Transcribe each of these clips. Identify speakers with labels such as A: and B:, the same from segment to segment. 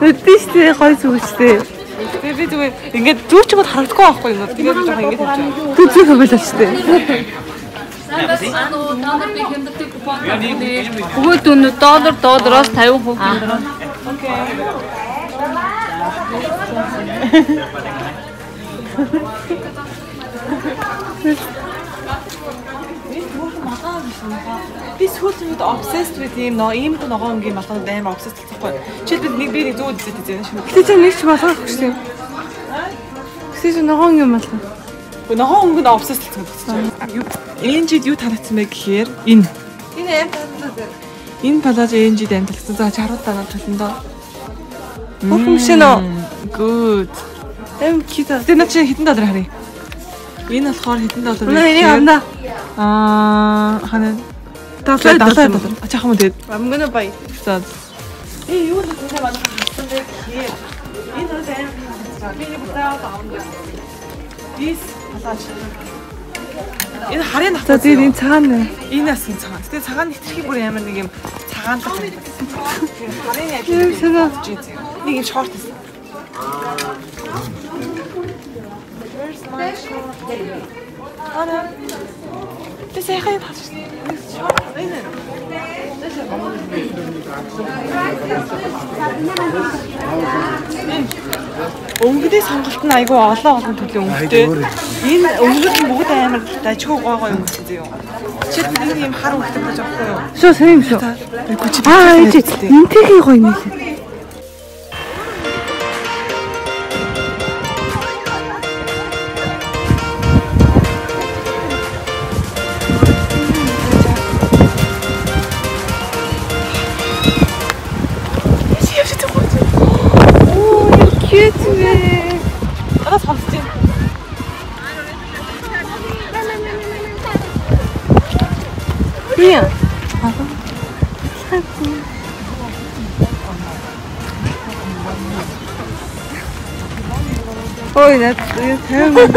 A: Өдөө штэ гой зүгчтэй.
B: Тэгээ би зүгээр ингээд зүгчгод харагдахгүй байхгүй юу? Тэгээд би жоохон ингэж явж байгаа.
A: Түр зүг хөвөл штэ.
C: Бүгд өнө доллароос 50% хэмжээ.
B: Окей. Би сүүлд obsessed with ийм ногоон өнгийн малганд амар obsessed гэхгүй. Жишээлбэл нэг би зүүд үзээд байна шүү.
A: Гэтэ чи нэг ч болгохгүй штэ. Гэтэ чи ногоон юм байна.
B: Ногоон өнгөнд obsessed гэхгүй. Энжид юу танагдсан бэ гэхээр энэ палажо энжид амтлагсан. За чаруултаа над таландаа.
A: Хөөмшнө.
B: Good.
A: Кита.
B: Тэгээ над чи хэдэн доллар харъя? Энэ болохоор хэдэн доллар вэ?
A: Энийг авна.
B: Ханаа
A: $70.
B: Ачаах юм тэгээд.
A: I'm gonna buy.
B: За. Юу л гэнэ манай хатсан бэ гэхээр энэ бол амар би будаа авна. This палажо. Энэ харийн
A: За тийм энэ цагаан.
B: Энэ бас энэ цагаан. Тэгээ цагаан нэвтрхий бүр амар нэг юм цагаанлаг. Харийн яг нэг юм шорт. Ана. Тэсээ хай таач. Шорт энэ. Өнгөний сонголт нь айгүй олон төлөв өнгөтэй. Энэ өнгөд нь бүгд амар дажгүй гой өнгөтэй зөө. Чид нэг юм хар өнгөтэй байж байгаа юу?
A: Шоо сайн юм шүү. Энтэйхий гоё нэг. Iya. Oh, that's terrible.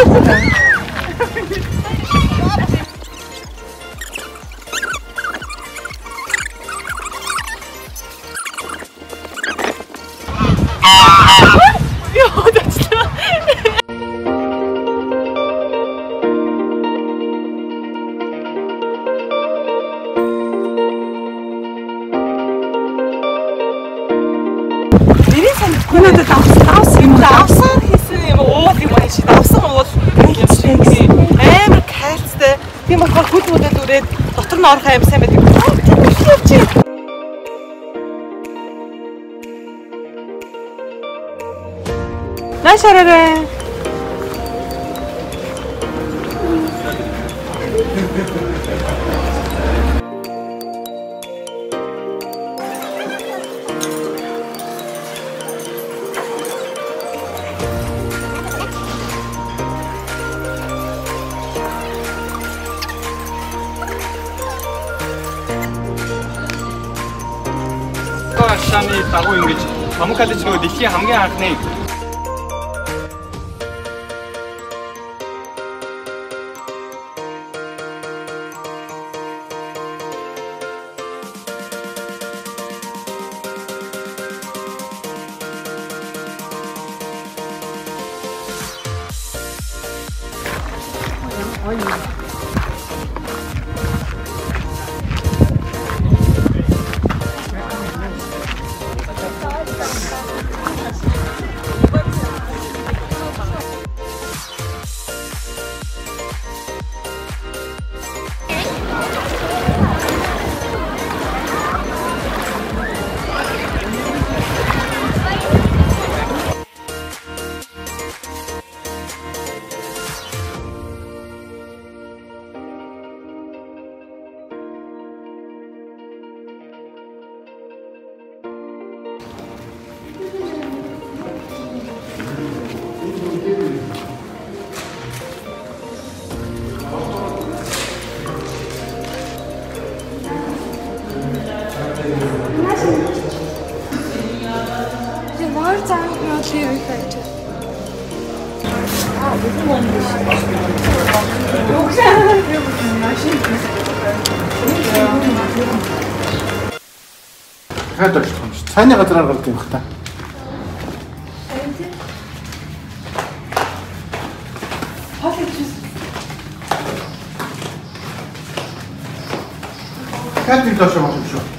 B: Давсан хийсэн юм уул юм аа чи давсан уул амар кальцтэй тийм болохоор хүд мөдөд үрээд дотор нь орох аим сайн байдаг. Нашараа.
D: Шами дагуу ингэж Памуккалж нөгөө дэлхийн хамгийн анхны
E: Хайд болох юм шүү. Цааны газраар гардаг юм хта. Дахиад доош явах юм шүү.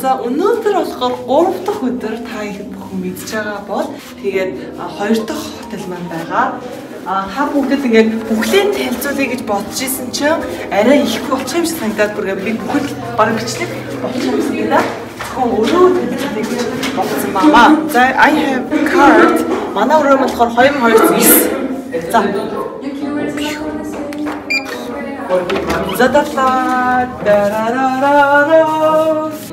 B: За өнөөдөр болохоор 3 дахь өдөр та их бүхэн мэдж байгаа бол тэгээд 2 дахь хотел маань байгаа. Та бүгдэд ингээд бүхлийг танилцуулъя гэж бодож исэн чинь арай ихгүй болчих юм шиг санагдаад бүр би бүхэл бараг бичлэг болчих юм шиг да. Зөвхөн өрөө танилцуулъя гэж бодсон баа. За I have card. Манай өрөө маань болохоор 2209. За. Задала дарарарара.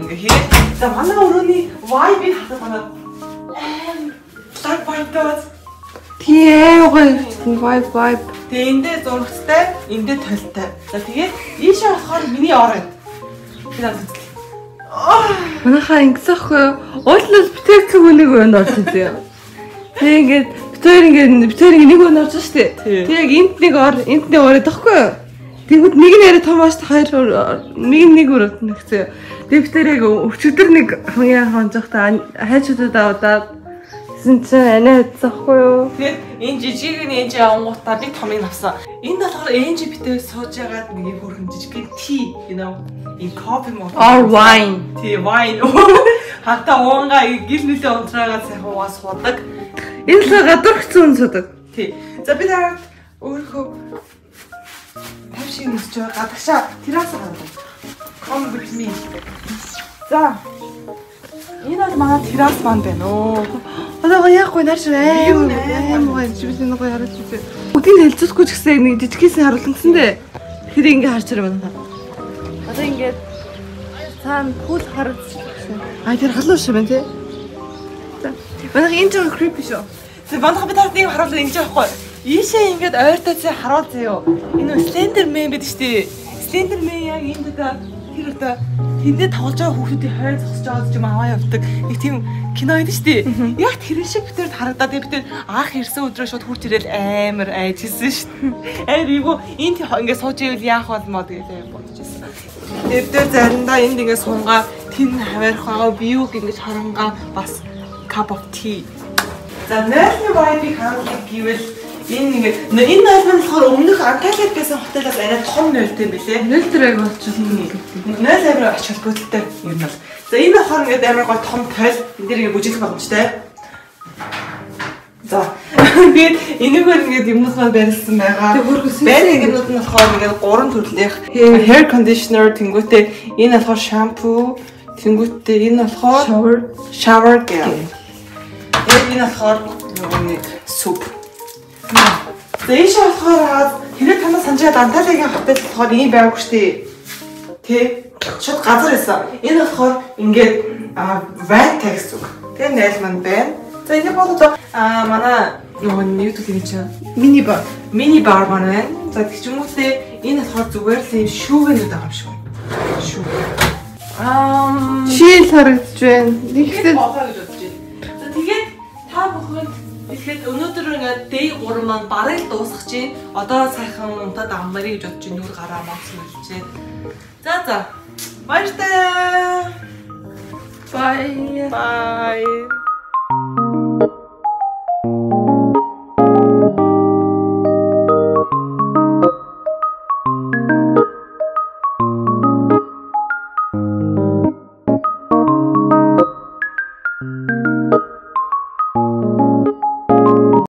B: Ингээд за манай өрөөний vibe-ийг хатах манай лаг vibe-д
A: Тийм vibe.
B: Тэгээ эндээ зурагтай, эндээ толтой. За тэгээд ийшээ болохоор миний орой. Тэгээд үзлээ.
A: Манайхаа ингэсэн ахгүй юу? Уулнаас битэр цэг нэг өрөөнд орж ирсэн. Тэгээ ингээд битэр нэг өрөөнд орж шүү дээ. Тэгээ яг энд нэг ороод тахгүй юу? Тэгвэл нэг нь арай том ааш хоёр нэг өрөөнд нэгсэн. Тэгээ битэр яг өчигдөр нэг хамгийн хонжохтой хайчуудад аваад чинь анаа хэцэхгүй юу?
B: Тэгээд энэ жижиг энэ ангуудаа би томыг авсан. Энэ болохоор энжи битээ сууж ягаад нэг хөрхөн жижиг tea, you know, in coffee mode.
A: Or wine.
B: Tea, wine. Хата уунгаа гэр нүлээ унтраагаа сайхан уугаа суудаг.
A: Энэ л гадар хэцүү суудаг.
B: Тий. За би дараа өөрөө тавшин өсч гадагшаа террас гараад. Come with me. За. Энэ бол манай террас маань байна оо.
A: Одоо яахгүй наар шиг амар жижиг нэг хараад үзээ. Бүгдийг хэлцүүлэхгүй ч гэсэн нэг жижигхэн харуулсан гэсэн дээ. Тэгэхээр ингэ харж байгаа байна. Одоо ингээд цаана пул хараад гэсэн. Тэр халуун шиг байна тий. За. Манай энэ жоо creepy шүү.
B: За манайха би таард нэг харуулсан ингэж байхгүй. Ийшээ ингээд ойртой цай харуул заяа. Энэ Slender Man бид штий. Slender Man яг энд одоо тэр одоо тэндээ тоглож байгаа хүүхдүүдийн хойд зогсож байгаа юм аваа явдаг. Нэг тийм кино байдаг штий. Яг тэр шиг битэрд харагдаад битэр анх ирсэн өдрөө шууд хурц ирэл амар айжсэн штий. Айргуу энд ингээд сууж ивэл яах болмоо гэдэг бодож ирсэн. Тэр заримдаа энд ингээд сунгаа тэн хаваарх байгаа view ингэж харангаа бас cup of tea. За нэрний vibe харуулах гэвэл энэ нойлмон болохоор өмнөх Анталиад байсан хотелоос арай том нойлтой юм билээ.
A: Нойлтэр аяг болчихсон.
B: Нойл амар ач холбогдолтой юм бол. За энэ болохоор ингээд амар гоо том тойл энэ дэр ингээд бүжиглэх боломжтой. За би энэгээр ингээд юмнуудаа барилсан байгаа. Байрны юмнууд нь болохоор ингээд 3 төрлийнх hair conditioner тэнгүүтээ энэ болохоор shampoo тэнгүүтээ энэ болохоор shower gel. Энэ болохоор нэг soup. Дэш болохоор хэрэг танаа санджаад Анталиагийн хотел болохоор ийм байгаагүй шүү дээ. Тэ шууд газар байсан. Энэ болохоор ингээд Vantex үг. Тэгээ найл маань байна. За энэ бодож манай нөгөө YouTube юм чинь
A: Мини бар.
B: мини бар маань байна. За тэг ч юм уу те энэ болохоор зүгээр л юм шүүгэнүүд байгаа юм шиг байна. Шүүг.
A: Шийл харагдаж байна.
B: Тэгэхэд
A: Тэгэхдээ
B: болоо гэж бодож байна. За тэгээд та бүхэнд тэгэхээр өнөөдөр ингээд day 3 маань барыг л дуусгах чинь. Одоо сайхан унтаад аммарыг гэж бодож нүр гараа моцсон хэлчихэд. За. Баяртай.
A: бай.
B: Bye.